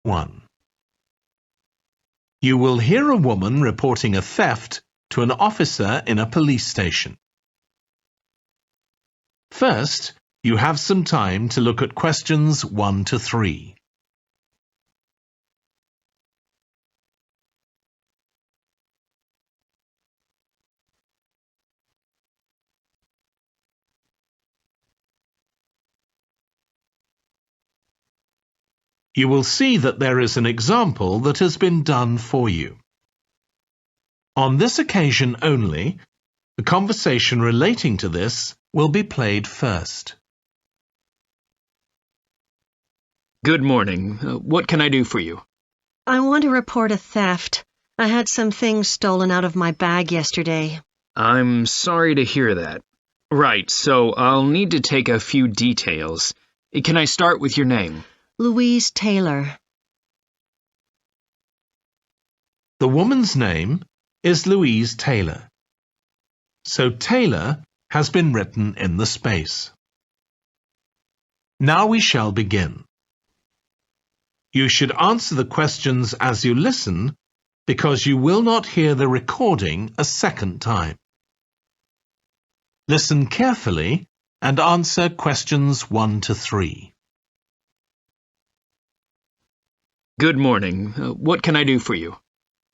1. You will hear a woman reporting a theft to an officer in a police station. First, you have some time to look at questions 1 to 3. You will see that there is an example that has been done for you. On this occasion only, the conversation relating to this will be played first. Good morning. What can I do for you? I want to report a theft. I had some things stolen out of my bag yesterday. I'm sorry to hear that. Right, so I'll need to take a few details. Can I start with your name? Louise Taylor. The woman's name is Louise Taylor. So Taylor has been written in the space. Now we shall begin. You should answer the questions as you listen because you will not hear the recording a second time. Listen carefully and answer questions 1 to 3. Good morning. What can I do for you?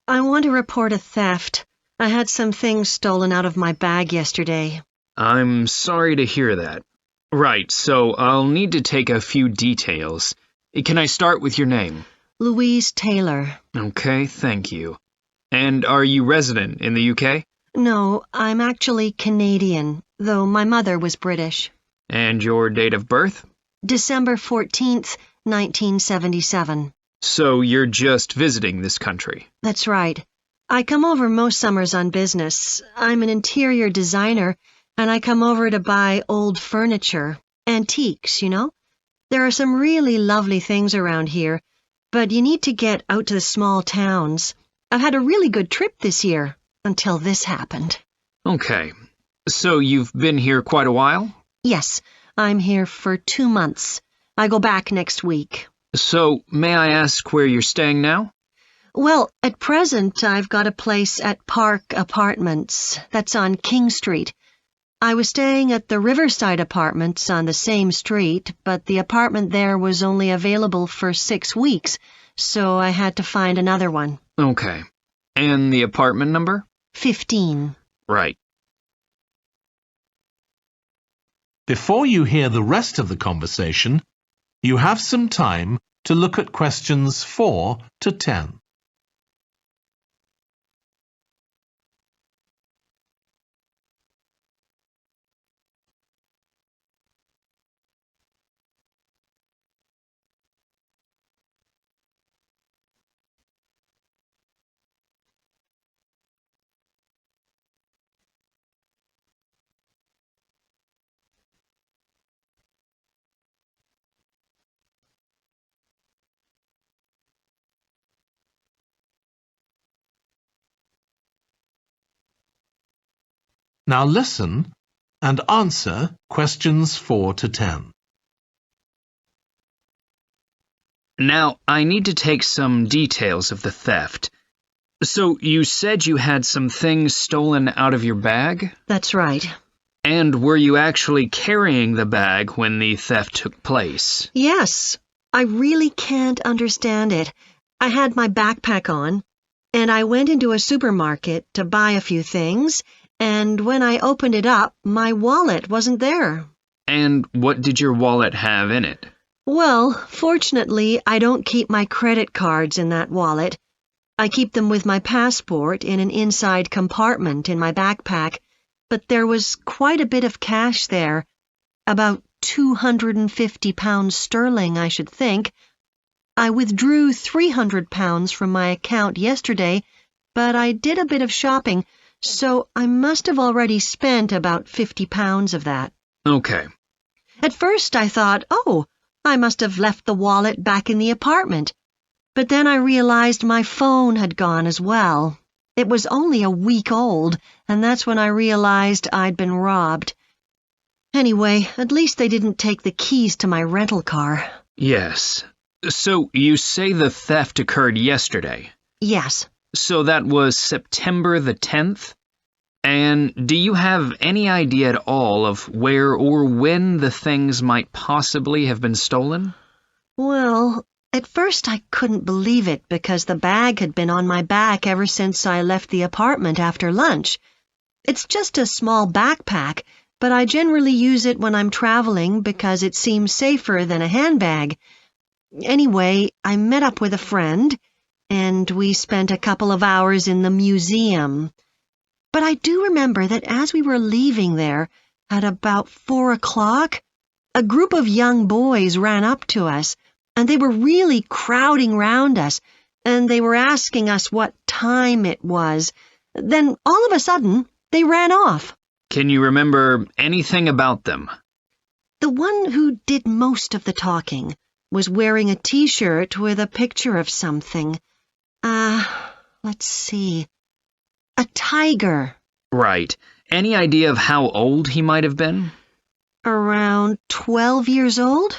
I want to report a theft. I had some things stolen out of my bag yesterday. I'm sorry to hear that. Right, so I'll need to take a few details. Can I start with your name? Louise Taylor. Okay, thank you. And are you resident in the UK? No, I'm actually Canadian, though my mother was British. And your date of birth? December 14th, 1977. So you're just visiting this country? That's right. I come over most summers on business. I'm an interior designer, and I come over to buy old furniture, antiques, you know? There are some really lovely things around here, but you need to get out to the small towns. I've had a really good trip this year, until this happened. Okay. So you've been here quite a while? Yes, I'm here for 2 months. I go back next week. So, may I ask where you're staying now? Well, at present, I've got a place at Park Apartments. That's on King Street. I was staying at the Riverside Apartments on the same street, but the apartment there was only available for 6 weeks, so I had to find another one. Okay. And the apartment number? 15. Right. Before you hear the rest of the conversation, you have some time to look at questions 4 to 10. Now listen and answer questions 4 to 10. Now, I need to take some details of the theft. So, you said you had some things stolen out of your bag? That's right. And were you actually carrying the bag when the theft took place? Yes, I really can't understand it. I had my backpack on, and I went into a supermarket to buy a few things, and when I opened it up, my wallet wasn't there. And what did your wallet have in it? Well, fortunately, I don't keep my credit cards in that wallet. I keep them with my passport in an inside compartment in my backpack, but there was quite a bit of cash there, about £250 sterling, I should think. I withdrew £300 from my account yesterday, but I did a bit of shopping, so I must have already spent about £50 of that. Okay. At first I thought, oh, I must have left the wallet back in the apartment. But then I realized my phone had gone as well. It was only a week old, and that's when I realized I'd been robbed. Anyway, at least they didn't take the keys to my rental car. Yes. So you say the theft occurred yesterday. Yes. So that was September the 10th? And do you have any idea at all of where or when the things might possibly have been stolen? Well, at first I couldn't believe it because the bag had been on my back ever since I left the apartment after lunch. It's just a small backpack, but I generally use it when I'm traveling because it seems safer than a handbag. Anyway, I met up with a friend, and we spent a couple of hours in the museum. But I do remember that as we were leaving there, at about 4 o'clock, a group of young boys ran up to us, and they were really crowding round us, and they were asking us what time it was. Then, all of a sudden, they ran off. Can you remember anything about them? The one who did most of the talking was wearing a T-shirt with a picture of something. Let's see. A tiger. Right. Any idea of how old he might have been? Around 12 years old?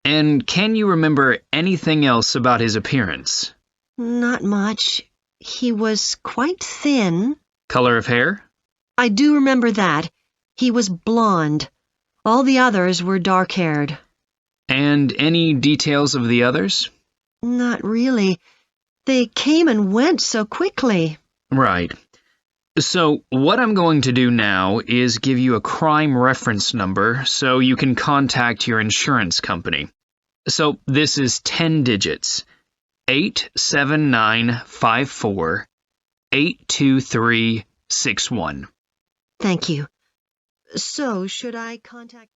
And can you remember anything else about his appearance? Not much. He was quite thin. Color of hair? I do remember that. He was blonde. All the others were dark-haired. And any details of the others? Not really. They came and went so quickly. Right. So what I'm going to do now is give you a crime reference number so you can contact your insurance company. So this is 10 digits. 87954 82361. Thank you. So, should I contact...